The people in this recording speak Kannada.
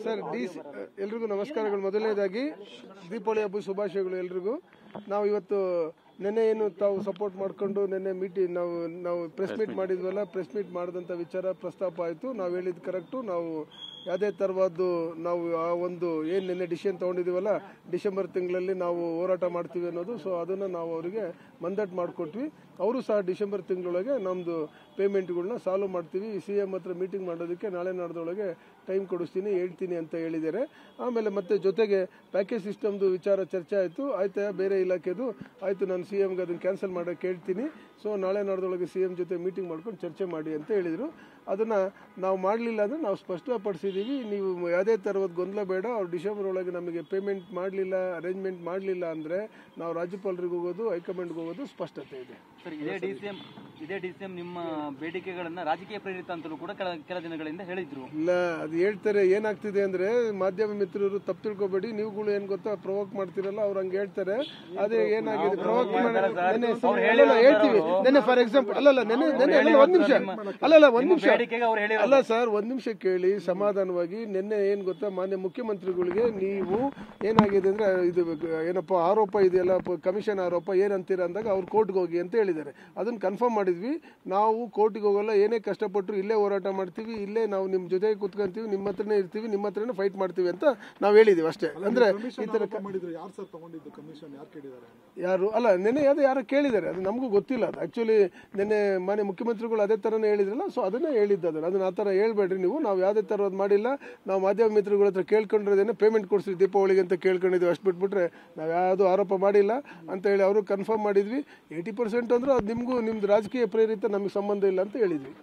ಸರ್ ಎಲ್ರಿಗೂ ನಮಸ್ಕಾರಗಳು. ಮೊದಲನೇದಾಗಿ ದೀಪಾವಳಿ ಹಬ್ಬ ಶುಭಾಶಯಗಳು ಎಲ್ರಿಗೂ. ನಾವು ಇವತ್ತು ನೆನ್ನೆ ಏನು ತಾವು ಸಪೋರ್ಟ್ ಮಾಡಿಕೊಂಡು ನೆನ್ನೆ ಮೀಟಿಂಗ್ ನಾವು ಪ್ರೆಸ್ ಮೀಟ್ ಮಾಡಿದ್ವಲ್ಲ, ಪ್ರೆಸ್ ಮೀಟ್ ಮಾಡಿದಂಥ ವಿಚಾರ ಪ್ರಸ್ತಾಪ ಆಯಿತು. ನಾವು ಹೇಳಿದ್ದು ಕರೆಕ್ಟು. ನಾವು ಯಾವುದೇ ಥರವಾದ್ದು ನಾವು ಆ ಒಂದು ಏನು ನಿನ್ನೆ ಡಿಸಿಷನ್ ತೊಗೊಂಡಿದ್ದೀವಲ್ಲ, ಡಿಸೆಂಬರ್ ತಿಂಗಳಲ್ಲಿ ನಾವು ಹೋರಾಟ ಮಾಡ್ತೀವಿ ಅನ್ನೋದು. ಸೊ ಅದನ್ನು ನಾವು ಅವರಿಗೆ ಮಂದಟ್ಟು ಮಾಡಿಕೊಟ್ವಿ. ಅವರು ಸಹ ಡಿಸೆಂಬರ್ ತಿಂಗಳೊಳಗೆ ನಮ್ಮದು ಪೇಮೆಂಟ್ಗಳನ್ನ ಸಾಲ್ವ್ ಮಾಡ್ತೀವಿ. CM ಹತ್ರ ಮೀಟಿಂಗ್ ಮಾಡೋದಕ್ಕೆ ನಾಳೆ ನಾಡ್ದೊಳಗೆ ಟೈಮ್ ಕೊಡಿಸ್ತೀನಿ, ಹೇಳ್ತೀನಿ ಅಂತ ಹೇಳಿದ್ದಾರೆ. ಆಮೇಲೆ ಮತ್ತೆ ಜೊತೆಗೆ ಪ್ಯಾಕೇಜ್ ಸಿಸ್ಟಮ್ದು ವಿಚಾರ ಚರ್ಚೆ ಆಯಿತು. ಆಯ್ತಾ ಬೇರೆ ಇಲಾಖೆದು ಆಯಿತು, ನಾನು CMಗೆ ಅದನ್ನು ಕ್ಯಾನ್ಸಲ್ ಮಾಡೋಕ್ಕೆ ಹೇಳ್ತೀನಿ. ಸೊ ನಾಳೆ ನಾಡ್ದೊಳಗೆ CM ಜೊತೆ ಮೀಟಿಂಗ್ ಮಾಡ್ಕೊಂಡು ಚರ್ಚೆ ಮಾಡಿ ಅಂತ ಹೇಳಿದರು. ಅದನ್ನು ನಾವು ಮಾಡಲಿಲ್ಲ ಅಂದರೆ ನಾವು ಸ್ಪಷ್ಟಪಡಿಸಿದ್ದೀವಿ. ನೀವು ಯಾವುದೇ ಥರದ ಗೊಂದಲ ಬೇಡ. ಅವ್ರು ಡಿಸೆಂಬರ್ ಒಳಗೆ ನಮಗೆ ಪೇಮೆಂಟ್ ಮಾಡಲಿಲ್ಲ, ಅರೇಂಜ್ಮೆಂಟ್ ಮಾಡಲಿಲ್ಲ ಅಂದರೆ ನಾವು ರಾಜ್ಯಪಾಲರಿಗೆ ಹೋಗೋದು, ಹೈಕಮಾಂಡ್ಗೆ ಹೋಗೋದು ಸ್ಪಷ್ಟತೆ ಇದೆ. ಸರ್, ಇದೇ DCM ನಿಮ್ಮ ಬೇಡಿಕೆಗಳನ್ನು ರಾಜಕೀಯ ಪ್ರೇರಿತ ಅಂತಲೂ ಕೂಡ ಕೆಲ ದಿನಗಳಿಂದ ಹೇಳಿದ್ರು. ಇಲ್ಲ, ಅದು ಹೇಳ್ತಾರೆ. ಏನಾಗ್ತಿದೆ ಅಂದರೆ ಮಾಧ್ಯಮ ಮಿತ್ರರು ತಪ್ಪು ತಿಳ್ಕೊಬೇಡಿ. ನೀವುಗಳು ಏನು ಗೊತ್ತಾ, ಪ್ರವೋಕ್ ಮಾಡ್ತಿರಲ್ಲ, ಅವ್ರು ಹಂಗೆ ಹೇಳ್ತಾರೆ. ಅದೇ ಏನಾಗಿದೆ, ಪ್ರವೋಕ್ ಹೇಳ್ತೀವಿ. ನೆನ್ನೆ ಫಾರ್ ಎಕ್ಸಾಂಪಲ್ ಒಂದ್ ನಿಮಿಷ ಅಲ್ಲ ಸರ್, ಒಂದ್ ನಿಮಿಷ ಕೇಳಿ ಸಮಾಧಾನವಾಗಿ. ನಿನ್ನೆ ಏನ್ ಗೊತ್ತಾ, ಮಾನ್ಯ ಮುಖ್ಯಮಂತ್ರಿಗಳಿಗೆ ನೀವು ಏನಾಗಿದೆ ಅಂದ್ರೆ ಇದು ಏನಪ್ಪ ಆರೋಪ ಇದೆಯಲ್ಲ, ಕಮಿಷನ್ ಆರೋಪ ಏನಂತೀರ ಅಂದಾಗ ಅವ್ರು ಕೋರ್ಟ್ಗೆ ಹೋಗಿ ಅಂತ ಹೇಳಿದ್ದಾರೆ. ಅದನ್ನ ಕನ್ಫರ್ಮ್ ಮಾಡಿದ್ವಿ. ನಾವು ಕೋರ್ಟ್ಗೆ ಹೋಗಲ್ಲ, ಏನೇ ಕಷ್ಟಪಟ್ಟರು ಇಲ್ಲೇ ಹೋರಾಟ ಮಾಡ್ತೀವಿ, ಇಲ್ಲೇ ನಾವು ನಿಮ್ ಜೊತೆಗೆ ಕುತ್ಕೊಂತೀವಿ, ನಿಮ್ಮ ಹತ್ರನೇ ಇರ್ತೀವಿ, ನಿಮ್ಮ ಹತ್ರನೇ ಫೈಟ್ ಮಾಡ್ತೀವಿ ಅಂತ ನಾವು ಹೇಳಿದೀವಿ ಅಷ್ಟೇ. ಅಂದ್ರೆ ಈ ತರ ಯಾರು ಅಲ್ಲ, ನೆನ್ನೆ ಯಾರು ಕೇಳಿದ್ದಾರೆ, ಅದು ನಮಗೂ ಗೊತ್ತಿಲ್ಲ. ಅದು ಆಕ್ಚುಲಿ ನೆನ್ನೆ ಮಾನ್ಯ ಮುಖ್ಯಮಂತ್ರಿಗಳು ಅದೇ ತರನೇ ಹೇಳಿದ್ರಲ್ಲ, ಸೊ ಅದನ್ನೇ ಹೇಳಿದ್ದು. ಅದನ್ನ ಆ ಥರ ಹೇಳ್ಬೇಡ್ರಿ ನೀವು. ನಾವು ಯಾವುದೇ ಥರದ್ದು ಮಾಡಿಲ್ಲ. ನಾವು ಮಾಧ್ಯಮ ಮಿತ್ರಗಳ ಹತ್ರ ಕೇಳ್ಕೊಂಡಿರೋದೇನೆ ಪೇಮೆಂಟ್ ಕೊಡಿಸಿ ದೀಪಾವಳಿಗೆ ಅಂತ ಕೇಳ್ಕೊಂಡಿದ್ವಿ. ಅಷ್ಟು ಬಿಟ್ಬಿಟ್ರೆ ನಾವು ಯಾವುದು ಆರೋಪ ಮಾಡಿಲ್ಲ ಅಂತ ಹೇಳಿ ಅವರು ಕನ್ಫರ್ಮ್ ಮಾಡಿದ್ವಿ. 80% ಅಂದ್ರೆ ಅದು ನಿಮ್ದು ರಾಜಕೀಯ ಪ್ರೇರಿತ, ನಮಗೆ ಸಂಬಂಧ ಇಲ್ಲ ಅಂತ ಹೇಳಿದ್ವಿ.